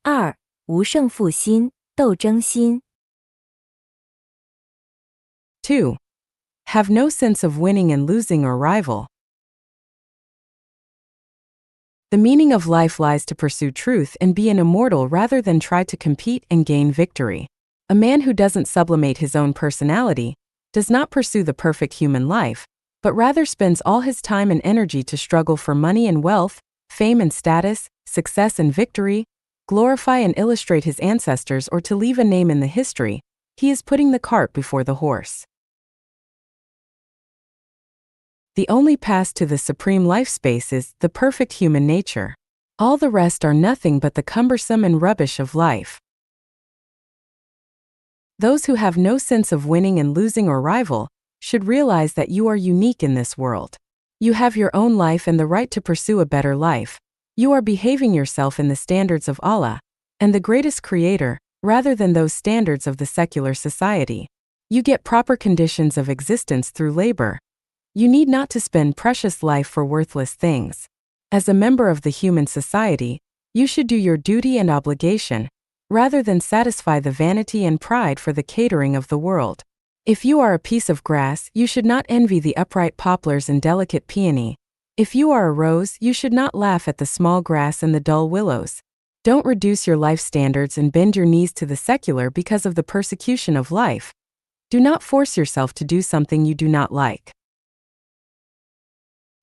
二、无胜负心、斗争心。2. Have no sense of winning and losing or rival. The meaning of life lies to pursue truth and be an immortal rather than try to compete and gain victory. A man who doesn't sublimate his own personality does not pursue the perfect human life, but rather spends all his time and energy to struggle for money and wealth, fame and status, success and victory, glorify and illustrate his ancestors, or to leave a name in the history. He is putting the cart before the horse. The only path to the supreme life space is the perfect human nature. All the rest are nothing but the cumbersome and rubbish of life. Those who have no sense of winning and losing or rival should realize that you are unique in this world. You have your own life and the right to pursue a better life. You are behaving yourself in the standards of Allah and the greatest creator, rather than those standards of the secular society. You get proper conditions of existence through labor. You need not to spend precious life for worthless things. As a member of the human society, you should do your duty and obligation, rather than satisfy the vanity and pride for the catering of the world. If you are a piece of grass, you should not envy the upright poplars and delicate peony. If you are a rose, you should not laugh at the small grass and the dull willows. Don't reduce your life standards and bend your knees to the secular because of the persecution of life. Do not force yourself to do something you do not like.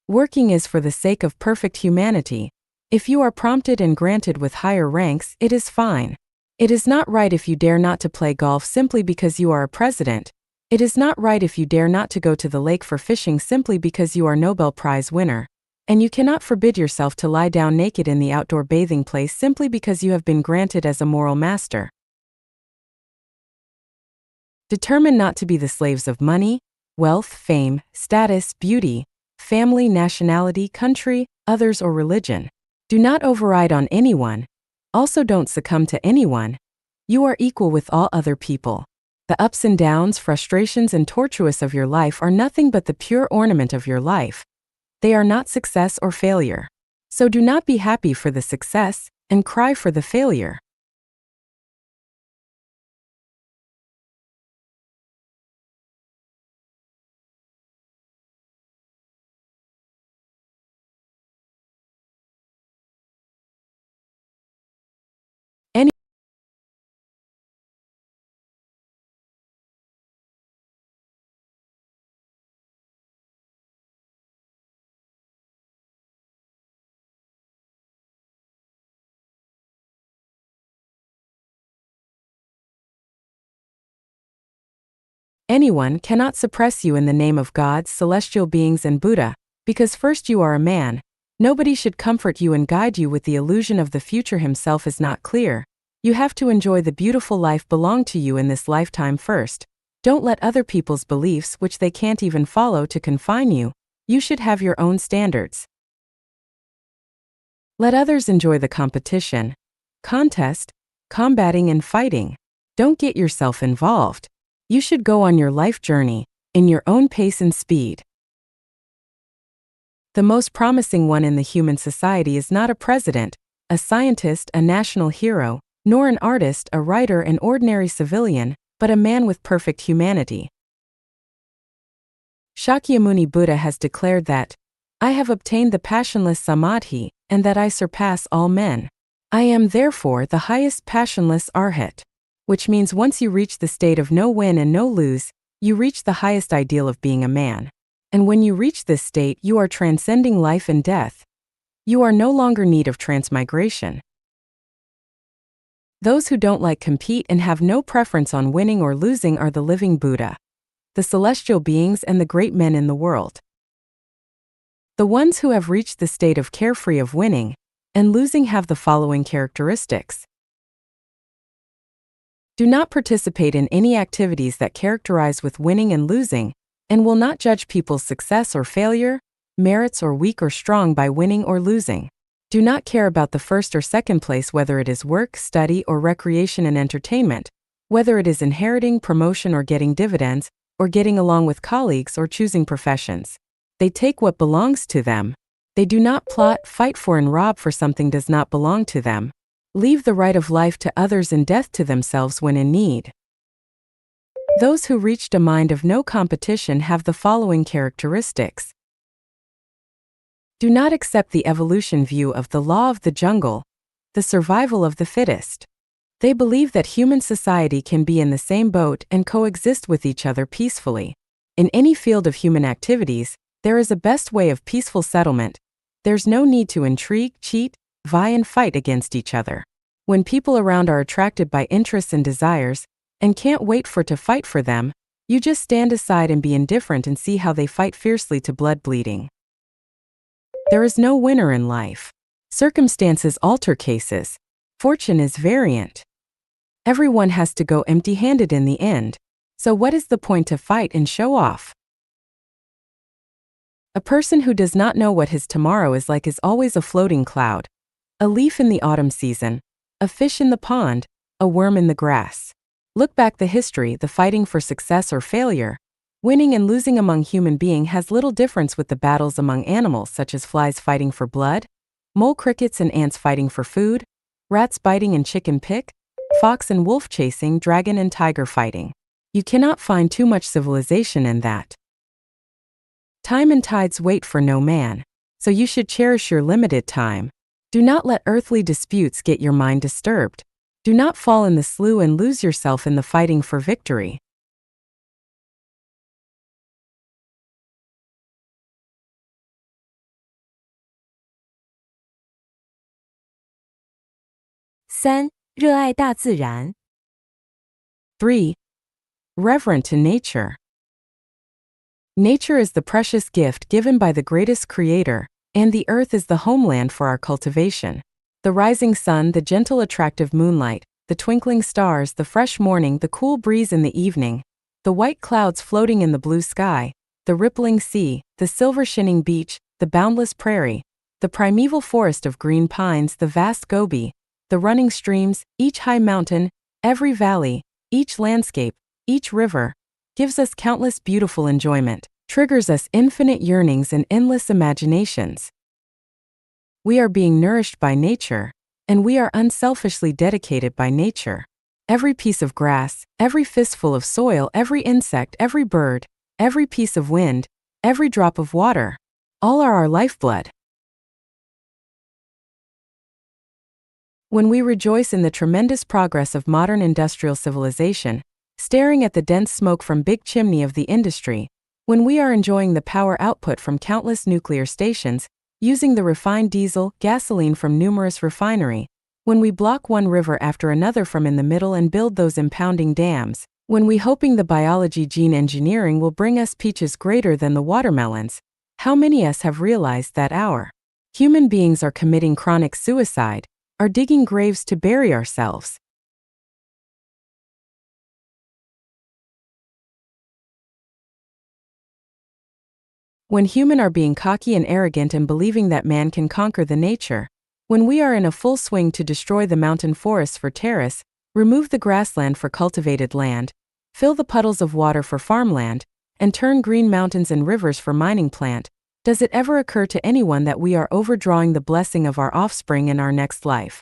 Working is for the sake of perfect humanity. If you are prompted and granted with higher ranks, it is fine. It is not right if you dare not to play golf simply because you are a president. It is not right if you dare not to go to the lake for fishing simply because you are Nobel Prize winner. And you cannot forbid yourself to lie down naked in the outdoor bathing place simply because you have been granted as a moral master. Determine not to be the slaves of money, wealth, fame, status, beauty, family, nationality, country, others, or religion. Do not override on anyone. Also, don't succumb to anyone. You are equal with all other people. The ups and downs, frustrations, and tortuous of your life are nothing but the pure ornament of your life. They are not success or failure. So do not be happy for the success and cry for the failure. Anyone cannot suppress you in the name of God, celestial beings, and Buddha, because first you are a man. Nobody should comfort you and guide you with the illusion of the future himself is not clear. You have to enjoy the beautiful life belong to you in this lifetime first. Don't let other people's beliefs, which they can't even follow, to confine you. You should have your own standards. Let others enjoy the competition, contest, combating, and fighting. Don't get yourself involved. You should go on your life journey, in your own pace and speed. The most promising one in the human society is not a president, a scientist, a national hero, nor an artist, a writer, an ordinary civilian, but a man with perfect humanity. Shakyamuni Buddha has declared that, I have obtained the passionless samadhi, and that I surpass all men. I am therefore the highest passionless arhat. Which means once you reach the state of no win and no lose, you reach the highest ideal of being a man. And when you reach this state, you are transcending life and death. You are no longer in need of transmigration. Those who don't like compete and have no preference on winning or losing are the living Buddha, the celestial beings, and the great men in the world. The ones who have reached the state of carefree of winning and losing have the following characteristics. Do not participate in any activities that characterize with winning and losing, and will not judge people's success or failure, merits or weak or strong by winning or losing. Do not care about the first or second place, whether it is work, study, or recreation and entertainment, whether it is inheriting, promotion, or getting dividends, or getting along with colleagues, or choosing professions. They take what belongs to them. They do not plot, fight for, and rob for something does not belong to them. Leave the right of life to others and death to themselves when in need. Those who reached a mind of no competition have the following characteristics. Do not accept the evolution view of the law of the jungle, the survival of the fittest. They believe that human society can be in the same boat and coexist with each other peacefully. In any field of human activities, there is a best way of peaceful settlement. There's no need to intrigue, cheat, vie and fight against each other. When people around are attracted by interests and desires, and can't wait to fight for them, you just stand aside and be indifferent and see how they fight fiercely to blood bleeding. There is no winner in life. Circumstances alter cases. Fortune is variant. Everyone has to go empty-handed in the end, so what is the point to fight and show off? A person who does not know what his tomorrow is like is always a floating cloud, a leaf in the autumn season, a fish in the pond, a worm in the grass. Look back the history, the fighting for success or failure. Winning and losing among human beings has little difference with the battles among animals such as flies fighting for blood, mole crickets and ants fighting for food, rats biting and chicken pick, fox and wolf chasing, dragon and tiger fighting. You cannot find too much civilization in that. Time and tides wait for no man, so you should cherish your limited time. Do not let earthly disputes get your mind disturbed. Do not fall in the slough and lose yourself in the fighting for victory.3. 热爱大自然。 3. Reverent to nature. Nature is the precious gift given by the greatest creator, and the earth is the homeland for our cultivation. The rising sun, the gentle attractive moonlight, the twinkling stars, the fresh morning, the cool breeze in the evening, the white clouds floating in the blue sky, the rippling sea, the silver shining beach, the boundless prairie, the primeval forest of green pines, the vast Gobi, the running streams, each high mountain, every valley, each landscape, each river, gives us countless beautiful enjoyment, triggers us infinite yearnings and endless imaginations. We are being nourished by nature, and we are unselfishly dedicated by nature. Every piece of grass, every fistful of soil, every insect, every bird, every piece of wind, every drop of water, all are our lifeblood. When we rejoice in the tremendous progress of modern industrial civilization, staring at the dense smoke from big chimney of the industry, when we are enjoying the power output from countless nuclear stations, using the refined diesel, gasoline from numerous refinery, when we block one river after another from in the middle and build those impounding dams, when we hoping the biology gene engineering will bring us peaches greater than the watermelons, how many us have realized that our human beings are committing chronic suicide, are digging graves to bury ourselves? When human are being cocky and arrogant and believing that man can conquer the nature, when we are in a full swing to destroy the mountain forests for terrace, remove the grassland for cultivated land, fill the puddles of water for farmland, and turn green mountains and rivers for mining plant, does it ever occur to anyone that we are overdrawing the blessing of our offspring in our next life?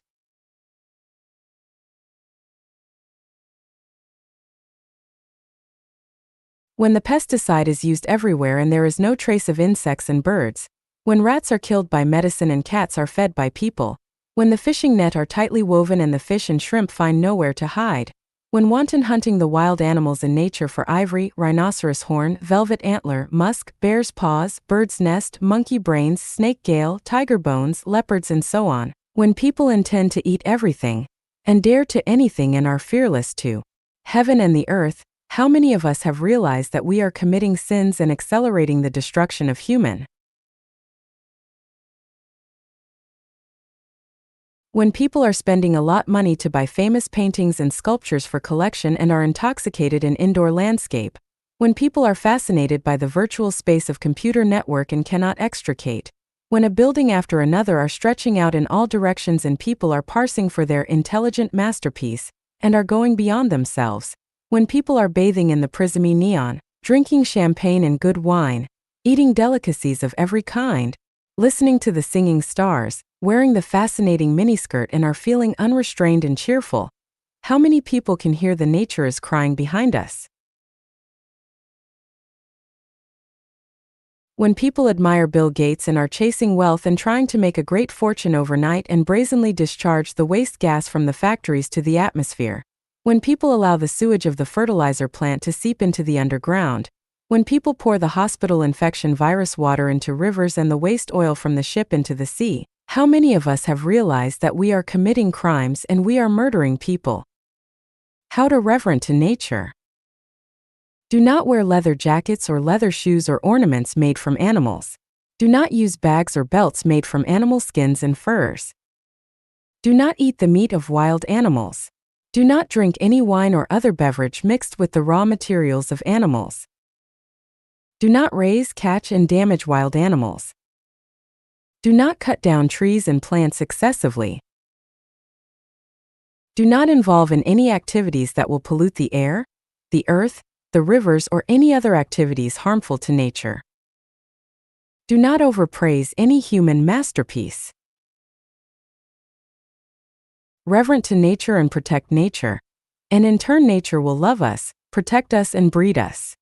When the pesticide is used everywhere and there is no trace of insects and birds, when rats are killed by medicine and cats are fed by people, when the fishing net are tightly woven and the fish and shrimp find nowhere to hide, when wanton hunting the wild animals in nature for ivory, rhinoceros horn, velvet antler, musk, bear's paws, bird's nest, monkey brains, snake gale, tiger bones, leopards and so on, when people intend to eat everything, and dare to anything and are fearless to heaven and the earth, how many of us have realized that we are committing sins and accelerating the destruction of human? When people are spending a lot money to buy famous paintings and sculptures for collection and are intoxicated in indoor landscape, when people are fascinated by the virtual space of computer network and cannot extricate, when a building after another are stretching out in all directions and people are parsing for their intelligent masterpiece, and are going beyond themselves, when people are bathing in the prismy neon, drinking champagne and good wine, eating delicacies of every kind, listening to the singing stars, wearing the fascinating miniskirt and are feeling unrestrained and cheerful. How many people can hear the nature is crying behind us? When people admire Bill Gates and are chasing wealth and trying to make a great fortune overnight and brazenly discharge the waste gas from the factories to the atmosphere. When people allow the sewage of the fertilizer plant to seep into the underground. When people pour the hospital infection virus water into rivers and the waste oil from the ship into the sea. How many of us have realized that we are committing crimes and we are murdering people? How to reverent to nature. Do not wear leather jackets or leather shoes or ornaments made from animals. Do not use bags or belts made from animal skins and furs. Do not eat the meat of wild animals. Do not drink any wine or other beverage mixed with the raw materials of animals. Do not raise, catch, and damage wild animals. Do not cut down trees and plants excessively. Do not involve in any activities that will pollute the air, the earth, the rivers, or any other activities harmful to nature. Do not overpraise any human masterpiece. Reverent to nature and protect nature. And in turn nature will love us, protect us and breed us.4.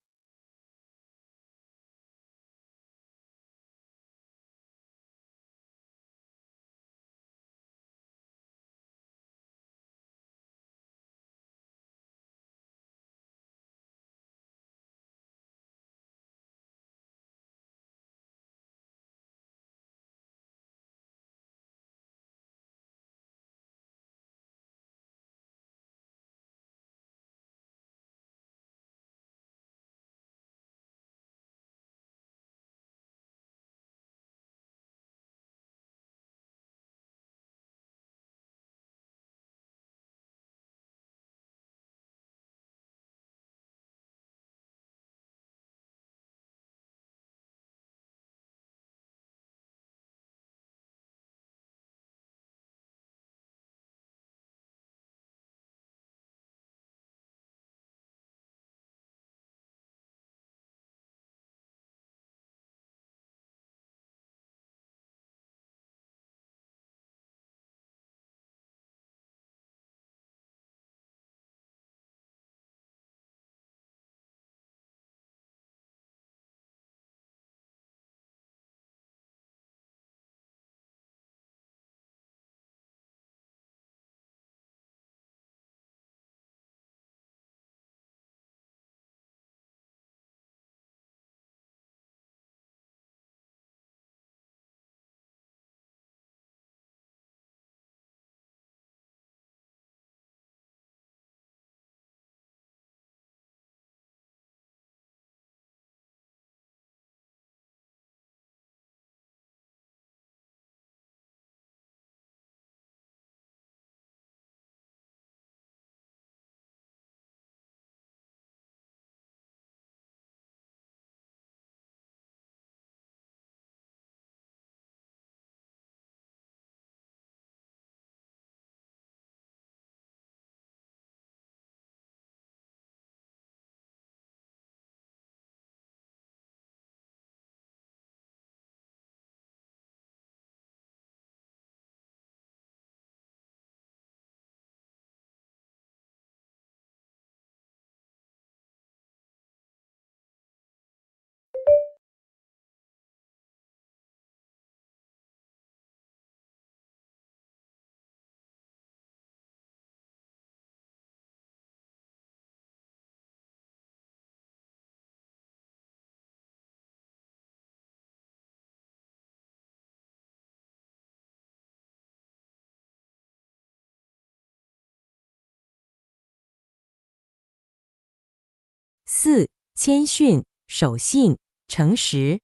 谦逊、守信、诚实。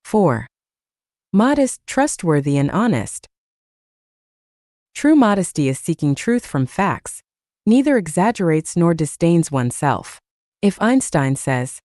4. Modest, trustworthy, and honest. True modesty is seeking truth from facts, neither exaggerates nor disdains oneself. If Einstein says,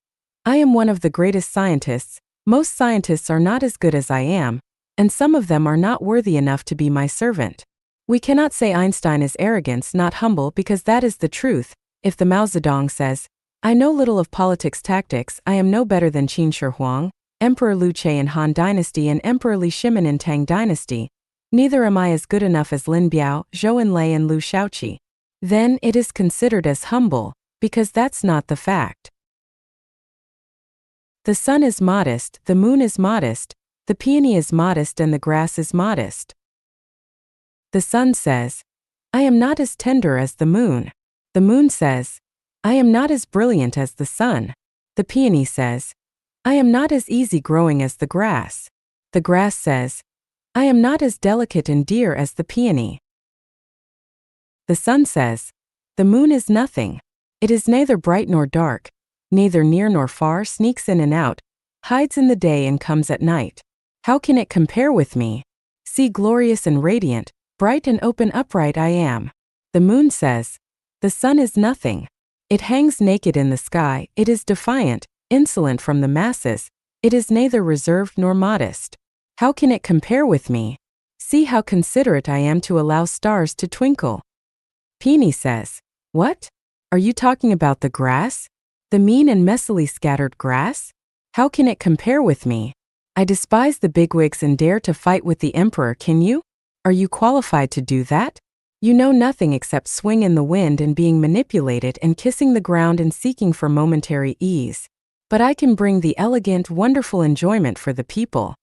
"I am one of the greatest scientists," most scientists are not as good as I am, and some of them are not worthy enough to be my servant. We cannot say Einstein is arrogance, not humble, because that is the truth. If the Mao Zedong says, "I know little of politics tactics, I am no better than Qin Shi Huang," Emperor Lu Che in Han Dynasty and Emperor Li Shimin in Tang Dynasty. Neither am I as good enough as Lin Biao, Zhou Enlai and Lu Shaoqi. Then it is considered as humble, because that's not the fact. The sun is modest, the moon is modest, the peony is modest and the grass is modest. The sun says, I am not as tender as the moon. The moon says, I am not as brilliant as the sun. The peony says, I am not as easy growing as the grass. The grass says, I am not as delicate and dear as the peony. The sun says, the moon is nothing. It is neither bright nor dark, neither near nor far, sneaks in and out, hides in the day and comes at night. How can it compare with me? See, glorious and radiant, bright and open upright I am. The moon says, the sun is nothing. It hangs naked in the sky, it is defiant, insolent from the masses, it is neither reserved nor modest. How can it compare with me? See how considerate I am to allow stars to twinkle. Peony says, what? Are you talking about the grass? The mean and messily scattered grass? How can it compare with me? I despise the bigwigs and dare to fight with the emperor, can you? Are you qualified to do that? You know nothing except swing in the wind and being manipulated and kissing the ground and seeking for momentary ease. But I can bring the elegant, wonderful enjoyment for the people.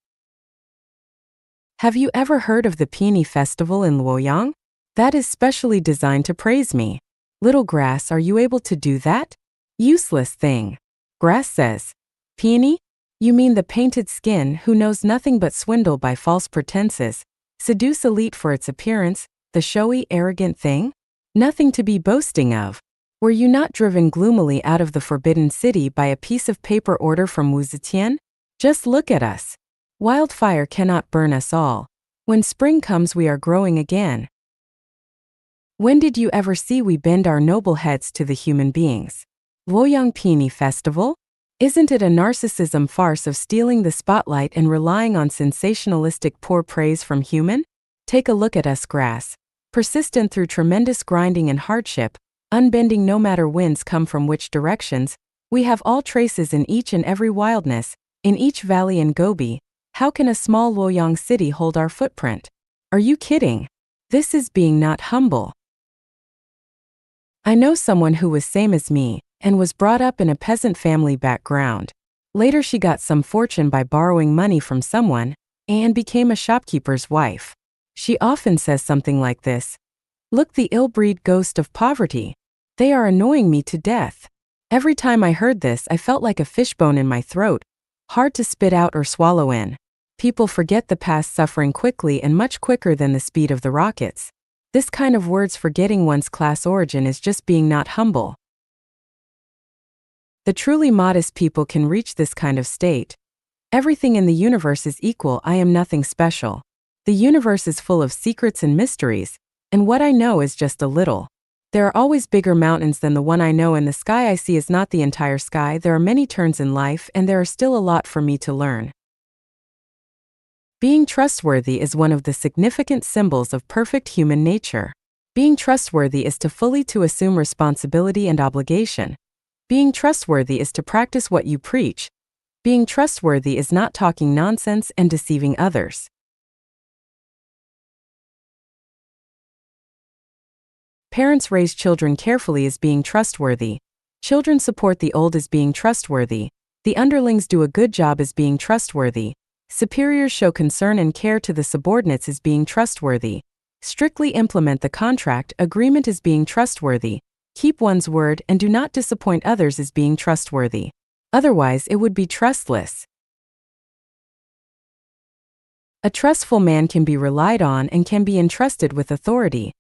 Have you ever heard of the Peony Festival in Luoyang? That is specially designed to praise me. Little grass, are you able to do that? Useless thing. Grass says, Peony? You mean the painted skin who knows nothing but swindle by false pretenses, seduce elite for its appearance, the showy, arrogant thing? Nothing to be boasting of. Were you not driven gloomily out of the forbidden city by a piece of paper order from Wu Zetian? Just look at us. Wildfire cannot burn us all. When spring comes we are growing again. When did you ever see we bend our noble heads to the human beings? Luoyang Peony Festival? Isn't it a narcissism farce of stealing the spotlight and relying on sensationalistic poor praise from human? Take a look at us, grass. Persistent through tremendous grinding and hardship, unbending no matter winds come from which directions, we have all traces in each and every wildness, in each valley and gobi. How can a small Luoyang city hold our footprint? Are you kidding? This is being not humble. I know someone who was same as me, and was brought up in a peasant family background. Later she got some fortune by borrowing money from someone, and became a shopkeeper's wife. She often says something like this, look, the ill-breed ghost of poverty. They are annoying me to death. Every time I heard this I felt like a fishbone in my throat, hard to spit out or swallow in. People forget the past suffering quickly and much quicker than the speed of the rockets. This kind of words forgetting one's class origin is just being not humble. The truly modest people can reach this kind of state. Everything in the universe is equal, I am nothing special. The universe is full of secrets and mysteries, and what I know is just a little. There are always bigger mountains than the one I know, and the sky I see is not the entire sky. There are many turns in life, and there are still a lot for me to learn. Being trustworthy is one of the significant symbols of perfect human nature. Being trustworthy is to fully to assume responsibility and obligation. Being trustworthy is to practice what you preach. Being trustworthy is not talking nonsense and deceiving others. Parents raise children carefully as being trustworthy. Children support the old as being trustworthy. The underlings do a good job as being trustworthy. Superiors show concern and care to the subordinates as being trustworthy. Strictly implement the contract agreement as being trustworthy. Keep one's word and do not disappoint others as being trustworthy. Otherwise it would be trustless. A trustful man can be relied on and can be entrusted with authority.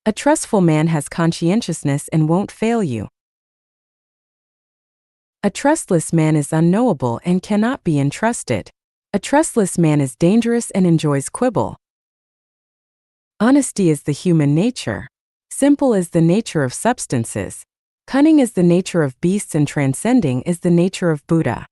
A trustful man has conscientiousness and won't fail you. A trustless man is unknowable and cannot be entrusted. A trustless man is dangerous and enjoys quibble. Honesty is the human nature. Simple is the nature of substances. Cunning is the nature of beasts and transcending is the nature of Buddha.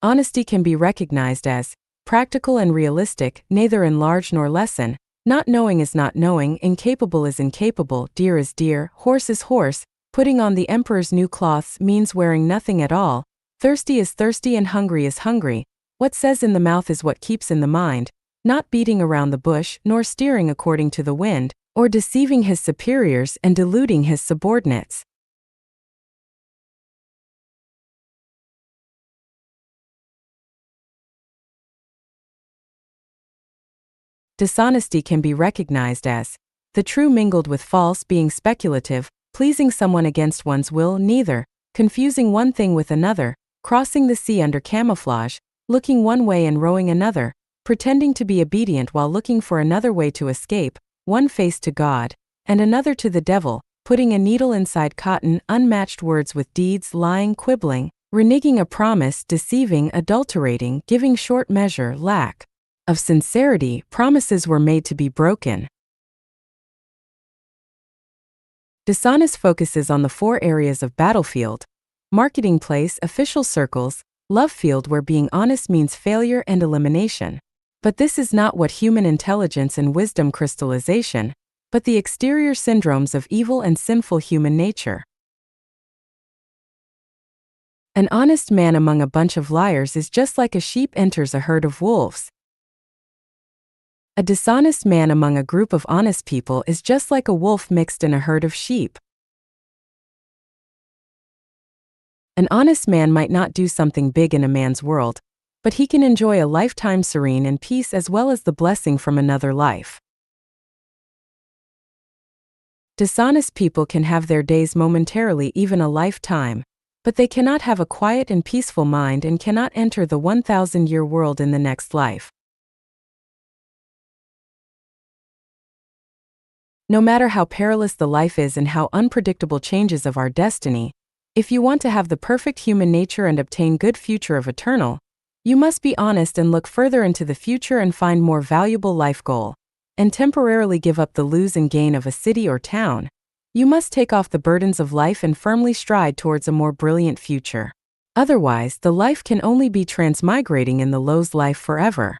Honesty can be recognized as practical and realistic, neither enlarge nor lessen, Not knowing is not knowing, incapable is incapable, deer is deer, horse is horse. Putting on the emperor's new cloths means wearing nothing at all. Thirsty is thirsty and hungry is hungry. What says in the mouth is what keeps in the mind, not beating around the bush, nor steering according to the wind, or deceiving his superiors and deluding his subordinates. Dishonesty can be recognized as the true mingled with false, being speculative, pleasing someone against one's will, neither, confusing one thing with another, crossing the sea under camouflage, looking one way and rowing another, pretending to be obedient while looking for another way to escape, one face to God, and another to the devil, putting a needle inside cotton, unmatched words with deeds, lying, quibbling, reneging a promise, deceiving, adulterating, giving short measure, lack of sincerity, promises were made to be broken. Dishonest focuses on the 4 areas of battlefield: marketing place, official circles, love field, where being honest means failure and elimination. But this is not what human intelligence and wisdom crystallization, but the exterior syndromes of evil and sinful human nature. An honest man among a bunch of liars is just like a sheep enters a herd of wolves. A dishonest man among a group of honest people is just like a wolf mixed in a herd of sheep. An honest man might not do something big in a man's world, but he can enjoy a lifetime serene and peace as well as the blessing from another life. Dishonest people can have their days momentarily, even a lifetime, but they cannot have a quiet and peaceful mind and cannot enter the 1,000-year world in the next life. No matter how perilous the life is and how unpredictable changes of our destiny, if you want to have the perfect human nature and obtain good future of eternal, you must be honest and look further into the future and find more valuable life goal, and temporarily give up the lose and gain of a city or town. You must take off the burdens of life and firmly stride towards a more brilliant future. Otherwise, the life can only be transmigrating in the low's life forever.